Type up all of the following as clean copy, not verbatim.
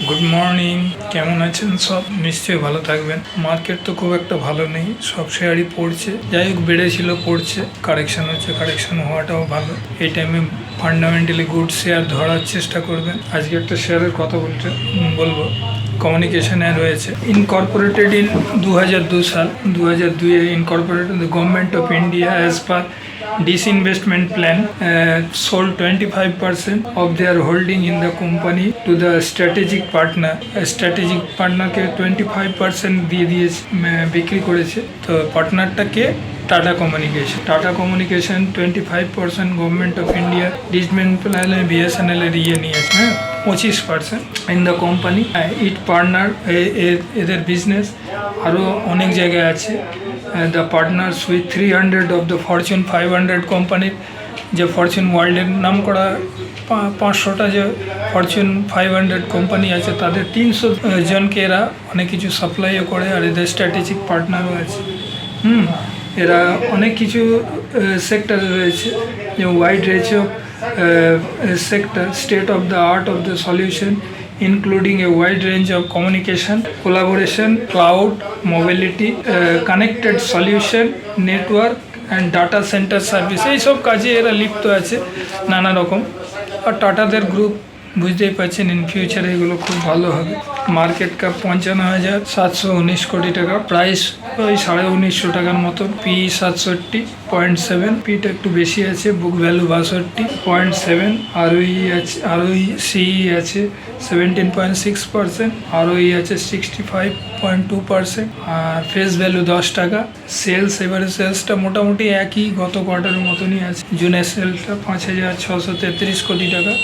Good morning, কেমন আছেন সব? নিশ্চয়ই ভালো থাকবেন। মার্কেট তো খুব একটা ভালো নেই, সব শেয়ারই পড়ছে। যাই হোক, বেড়েছিল, পড়ছে, কারেকশন হচ্ছে, কারেকশন হওয়াটাও ভালো। এই টাইমে ফান্ডামেন্টালি গুড শেয়ার ধরার চেষ্টা করবেন। আজকে একটা শেয়ারের কথা বলবো। কমিউনিকেশনে রয়েছে ইনকর্পোরেটেড ইন 2002 সাল। 2002-এ incorporated government of India as per disinvestment plan sold 25% of their holding in the company to the strategic partner. Strategic partnerকে 25% দিয়ে বিক্রি করেছে। তো পার্টনারটাকে Tata communication 25% government of India dismantle BSNL এর নিয়েছে, হ্যাঁ 25% in the company. It partner এদের বিজনেস আরও অনেক জায়গায় আছে। The partners with 300 of the fortune 500 কোম্পানির, যে ফরচুন ওয়ার্ল্ডের নাম করা 500টা যে ফরচুন 500 কোম্পানি আছে, তাদের 300 জনকে এরা অনেক কিছু সাপ্লাইও করে। আর এদের স্ট্র্যাটেজিক পার্টনারও আছে। এরা অনেক কিছু সেক্টরে রয়েছে, যে wide range of sector, state of the art of the solution, including a wide range of communication, collaboration, cloud, mobility, connected solution, network and data center service। এই সব কাজে এরা লিপ্ত আছে নানা রকম। আর টাটাদের গ্রুপ বুঝতেই পারছেন, ইন ফিউচারে এগুলো খুব ভালো হবে। মার্কেট ক্যাপ 55,719 কোটি টাকা, প্রাইস ওই 1950 টাকার মতো, পি 67.7, পিটা একটু বেশি আছে, বুক ভ্যালু 62.7, ROCE আছে 17.6%, ROE আছে 65.2%, আর ফেস ভ্যালু 10 টাকা। এবারে সেলসটা মোটামুটি একই, গত কোয়ার্টারের মতনই আছে। জুনের সেলসটা 5,633 কোটি টাকা,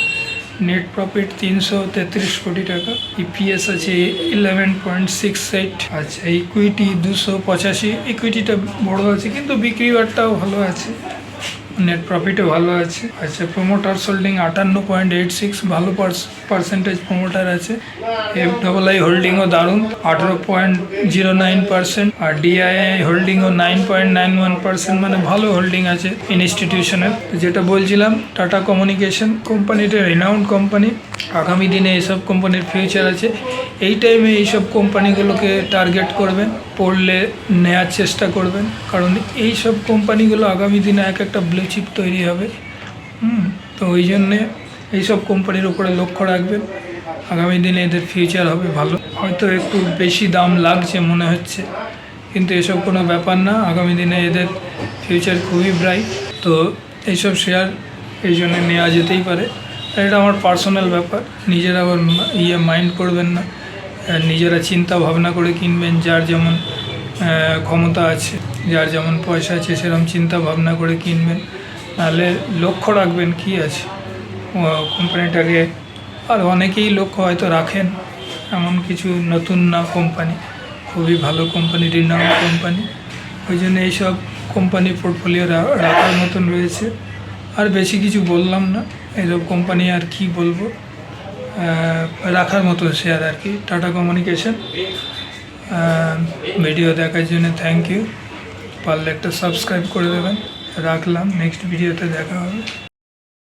নেট প্রফিট 333 কোটি টাকা, ইপিএস আছে 11.68। আচ্ছা, ইকুইটি 285, ইকুইটিটা বড় আছে কিন্তু বিক্রি বাটটাও ভালো আছে, নেট প্রফিটও ভালো আছে। আচ্ছা, প্রোমোটার হোল্ডিং 58.86, ভালো পার্সেন্টেজ প্রোমোটার আছে। FII হোল্ডিংও দারুণ, 18.09%, আর DII হোল্ডিংও 9.91%, মানে ভালো হোল্ডিং আছে ইনস্টিটিউশনের। যেটা বলছিলাম, টাটা কমিউনিকেশন কোম্পানিটা রিনাউন্ড কোম্পানি। আগামী দিনে এইসব কোম্পানির ফিউচার আছে। এই টাইমে এইসব কোম্পানিগুলোকে টার্গেট করবেন, পড়লে নেওয়ার চেষ্টা করবেন, কারণ এই সব কোম্পানিগুলো আগামী দিনে এক একটা ব্লু চিপ তৈরি হবে। তো ওই জন্যে এইসব কোম্পানির উপরে লক্ষ্য রাখবেন। আগামী দিনে এদের ফিউচার হবে ভালো। হয়তো একটু বেশি দাম লাগছে মনে হচ্ছে, কিন্তু এসব কোনো ব্যাপার না, আগামী দিনে এদের ফিউচার খুবই ব্রাইট। তো এইসব শেয়ার এই জন্যে নেওয়া যেতেই পারে। এটা আমার পার্সোনাল ব্যাপার, নিজেরা আবার মাইন্ড করবেন না, নিজেরা চিন্তা ভাবনা করে কিনবেন। যার যেমন ক্ষমতা আছে, যার যেমন পয়সা আছে, সেরকম চিন্তা ভাবনা করে কিনবেন। নাহলে লক্ষ্য রাখবেন কি আছে কোম্পানিটাকে। আর অনেকেই লক্ষ্য হয়তো রাখেন, এমন কিছু নতুন না কোম্পানি, খুবই ভালো কোম্পানি, রিনাউন্ড কোম্পানি। ওই জন্য এইসব কোম্পানি পোর্টফোলিও রাখার মতন রয়েছে। আর বেশি কিছু বললাম না, এইসব কোম্পানি আর কি বলবো, রাখার মতো শেয়ার আর কি। Tata communication. ভিডিও দেখার জন্য থ্যাংক ইউ। পারলে একটা সাবস্ক্রাইব করে দেবেন। রাখলাম, নেক্সট ভিডিওতে দেখা হবে।